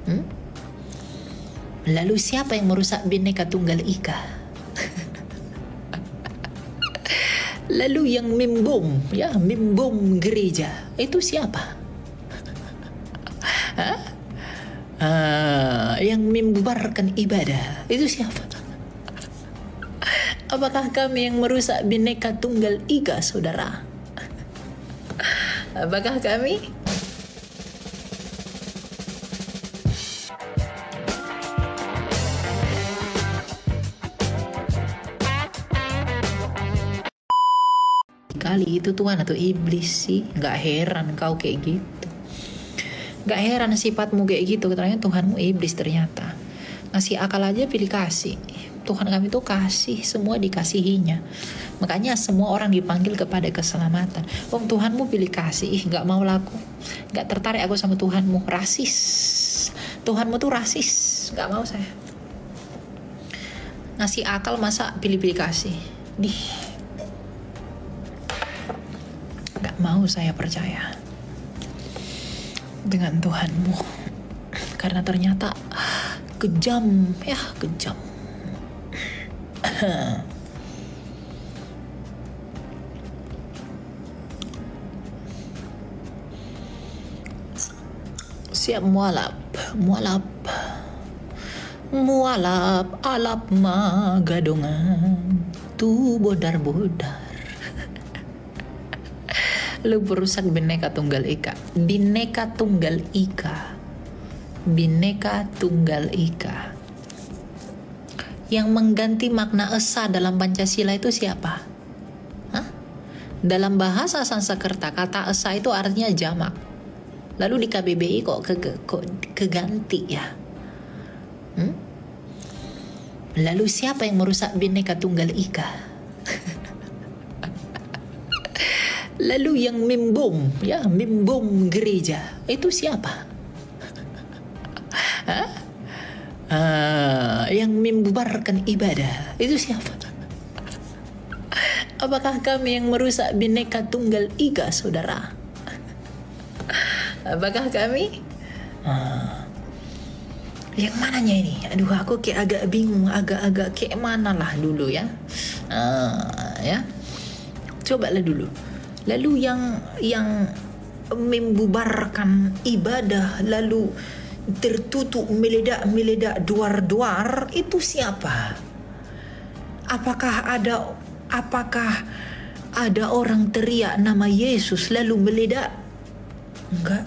Hmm? Lalu siapa yang merusak Bhinneka Tunggal Ika? Lalu yang mimbom, ya, mimbom gereja, itu siapa? Yang membubarkan ibadah, itu siapa? Apakah kami yang merusak Bhinneka Tunggal Ika, saudara? Apakah kami? Kali itu Tuhan atau iblis sih? Gak heran kau kayak gitu. Gak heran sifatmu kayak gitu. Ternyata Tuhanmu iblis ternyata. Ngasih akal aja pilih kasih. Tuhan kami itu kasih, semua dikasihinya. Makanya semua orang dipanggil kepada keselamatan. Tuhanmu pilih kasih, gak mau laku. Gak tertarik aku sama Tuhanmu. Rasis. Tuhanmu tuh rasis. Gak mau saya. Ngasih akal masa pilih-pilih kasih. Gak mau saya percaya dengan Tuhanmu. Karena ternyata kejam, ya kejam. Siap mualaf, alap magadongan, tu bodar-bodar. Lu perusak Bhinneka Tunggal Ika. Bhinneka Tunggal Ika. Bhinneka Tunggal Ika. Yang mengganti makna esa dalam Pancasila itu siapa? Hah? Dalam bahasa Sanskerta kata esa itu artinya jamak. Lalu di KBBI kok keganti ya? Lalu siapa yang merusak Bhinneka Tunggal Ika? Lalu yang mimbom, ya, mimbom gereja, itu siapa? Yang membubarkan ibadah, itu siapa? Apakah kami yang merusak Bhinneka Tunggal Ika, saudara? Apakah kami? Yang mananya ini? Aduh, aku kayak agak bingung, agak kayak mana lah dulu ya. Ya, cobalah dulu. Lalu yang membubarkan ibadah, lalu tertutup meledak duar-duar, itu siapa? Apakah ada orang teriak nama Yesus lalu meledak? Enggak.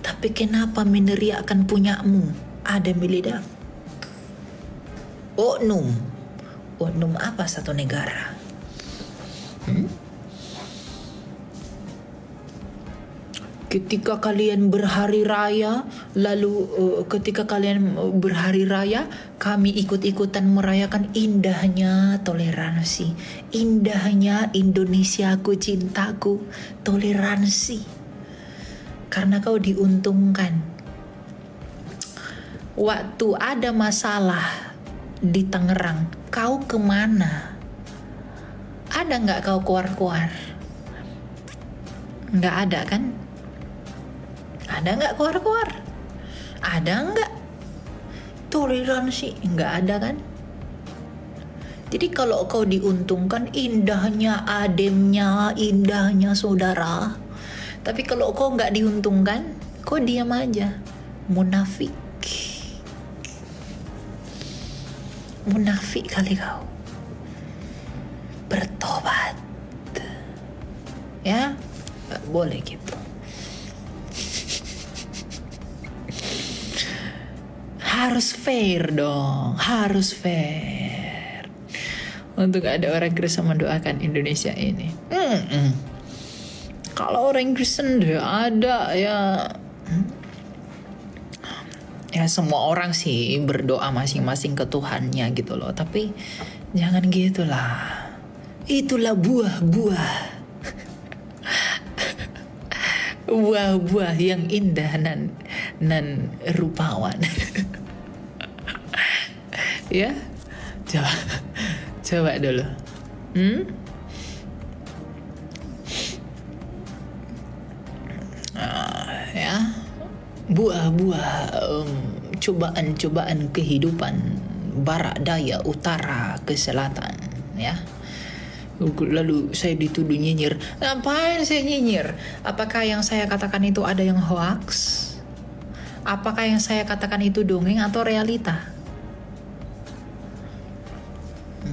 Tapi kenapa meneriakkan punyamu ada meledak? Oknum apa satu negara? Ketika kalian berhari raya, kami ikut-ikutan merayakan indahnya toleransi, indahnya Indonesiaku cintaku, toleransi. Karena kau diuntungkan. Waktu ada masalah di Tangerang, kau kemana? Ada nggak kau keluar? Nggak ada kan? Ada nggak keluar? Ada nggak? Toleransi nggak ada kan? Jadi kalau kau diuntungkan, indahnya ademnya, indahnya saudara. Tapi kalau kau nggak diuntungkan, kau diam aja. Munafik kali kau. Bertobat, ya, nggak boleh gitu. Harus fair dong, harus fair. Untuk ada orang Kristen mendoakan Indonesia ini. Kalau orang Kristen ada ya. Ya semua orang sih berdoa masing-masing ke Tuhannya gitu loh. Tapi jangan gitulah. Itulah buah-buah. Buah-buah yang indah dan rupawan. Ya, coba dulu. Ya, buah-buah cobaan-cobaan kehidupan barat, daya, utara, ke selatan, ya. Lalu saya dituduh nyinyir. Ngapain saya nyinyir? Apakah yang saya katakan itu ada yang hoax? Apakah yang saya katakan itu dongeng atau realita?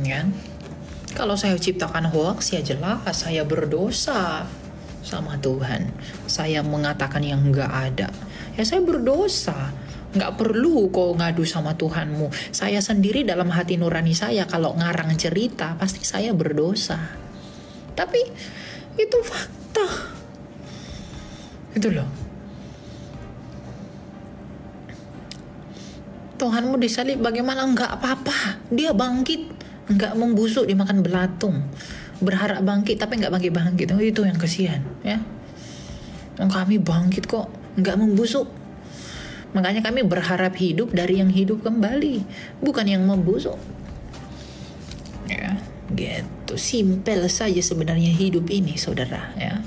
Ya. Kalau saya ciptakan hoax, ya jelas saya berdosa sama Tuhan. Saya mengatakan yang enggak ada, ya saya berdosa. Nggak perlu kau ngadu sama Tuhanmu. Saya sendiri dalam hati nurani saya kalau ngarang cerita pasti saya berdosa. Tapi itu fakta. Itu loh. Tuhanmu disalib bagaimana? Nggak apa-apa. Dia bangkit. Nggak membusuk dimakan belatung. Berharap bangkit tapi nggak bangkit-bangkit. Itu yang kesian, ya. Kami bangkit kok. Nggak membusuk. Makanya kami berharap hidup dari yang hidup kembali, bukan yang membusuk. Ya, gitu. Simpel saja sebenarnya hidup ini, saudara. Ya.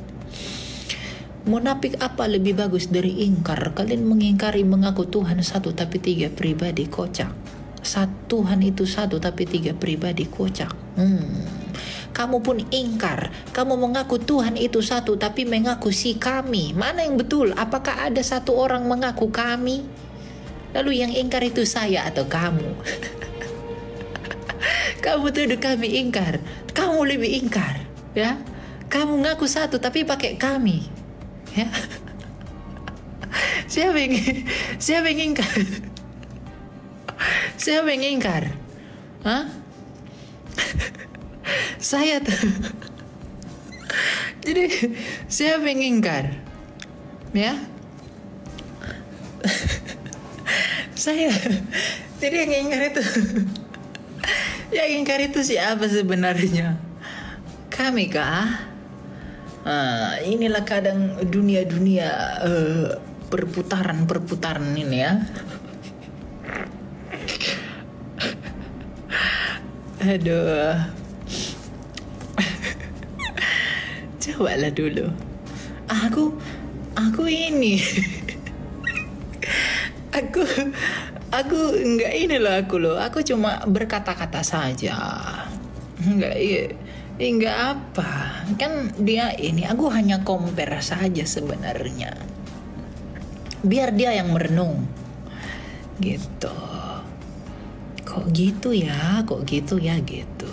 Munafik apa lebih bagus dari ingkar? Kalian mengingkari mengaku Tuhan satu tapi tiga pribadi, kocak. Tuhan itu satu tapi tiga pribadi, kocak. Kamu pun ingkar. Kamu mengaku Tuhan itu satu tapi mengaku si kami. Mana yang betul? Apakah ada satu orang mengaku kami? Lalu yang ingkar itu saya atau kamu? Kamu tuduh kami ingkar. Kamu lebih ingkar, ya. Kamu ngaku satu tapi pakai kami, ya. Siapa yang ingkar? Siapa yang ingkar? Hah? Saya tuh. Jadi siapa yang ingkar? Ya. Saya. Jadi yang ingkar itu. Yang ingkar itu siapa sebenarnya? Kami kah? Inilah kadang dunia-dunia perputaran ini, ya. Aduh. Cobalah dulu. Aku ini. aku enggak ini loh aku loh. Aku cuma berkata-kata saja. Enggak apa. Kan dia ini, aku hanya compare saja sebenarnya. Biar dia yang merenung. Gitu. Kok gitu ya? Gitu.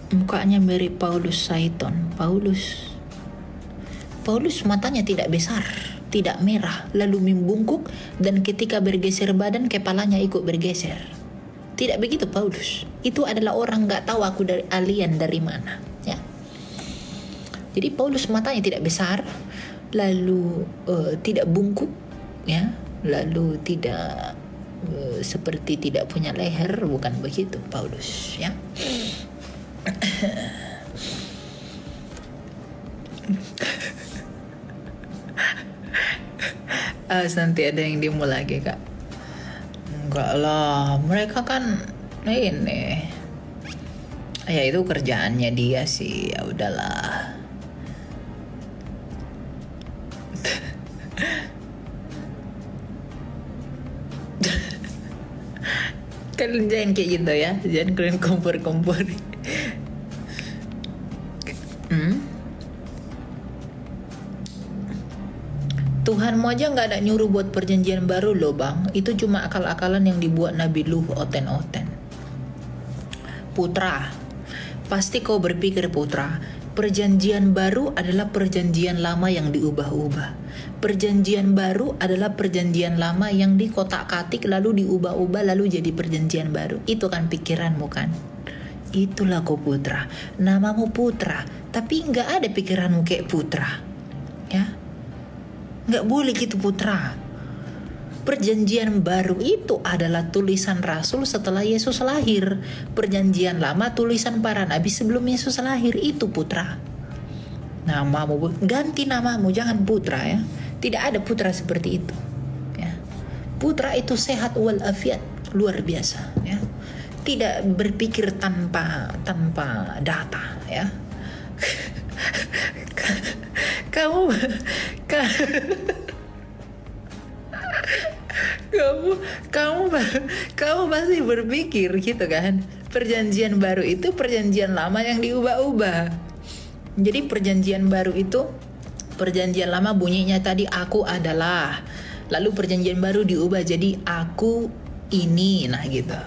Mukanya mirip Paulus Saiton. Paulus matanya tidak besar, tidak merah, lalu membungkuk, dan ketika bergeser badan kepalanya ikut bergeser. Tidak begitu Paulus. Itu adalah orang nggak tahu aku dari alien dari mana, ya. Jadi Paulus matanya tidak besar, lalu tidak bungkuk, ya, lalu tidak seperti tidak punya leher, bukan begitu Paulus, ya. Nanti ada yang demo lagi, Kak. Enggak lah, mereka kan ini. Ya itu kerjaannya dia sih, ya udahlah. Kalian jangan kayak gitu ya, jangan kalian kompor-kompor. Tuhanmu aja nggak ada nyuruh buat perjanjian baru loh bang. Itu cuma akal-akalan yang dibuat Nabi Nuh oten-oten. Putra, pasti kau berpikir putra, perjanjian baru adalah perjanjian lama yang diubah-ubah. Perjanjian baru adalah perjanjian lama yang dikotak-katik lalu diubah-ubah lalu jadi perjanjian baru. Itu kan pikiranmu kan? Itulah kau putra. Namamu putra, tapi nggak ada pikiranmu kayak putra, ya. Nggak boleh gitu putra. Perjanjian baru itu adalah tulisan Rasul setelah Yesus lahir. Perjanjian lama tulisan para nabi sebelum Yesus lahir. Itu putra. Namamu, ganti namamu, jangan putra ya. Tidak ada putra seperti itu, ya. Putra itu sehat walafiat, luar biasa, ya. Tidak berpikir tanpa data, ya. kamu ka- kamu kamu kamu pasti berpikir gitu kan, perjanjian baru itu perjanjian lama yang diubah-ubah. Jadi perjanjian baru itu, perjanjian lama bunyinya tadi aku adalah, lalu perjanjian baru diubah jadi aku ini, nah gitu.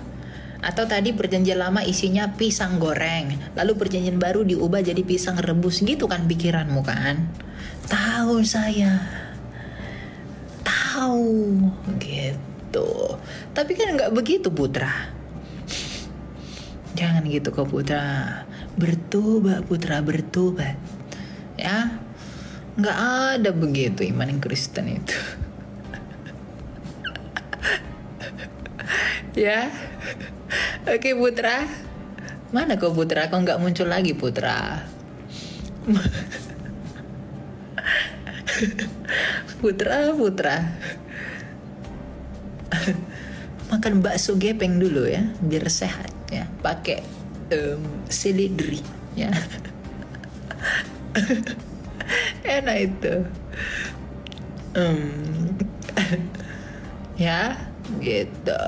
Atau tadi perjanjian lama isinya pisang goreng, lalu perjanjian baru diubah jadi pisang rebus, gitu kan pikiranmu kan? Tahu saya, tahu gitu. Tapi kan nggak begitu Putra. Jangan gitu kok Putra. Bertobat Putra, bertobat. Ya, nggak ada begitu iman Kristen itu. Ya, oke Putra. Mana kau Putra? Kau nggak muncul lagi Putra. Putra. Makan bakso gepeng dulu ya, biar sehat ya. Pakai seledri ya. Enak itu. Ya, gitu.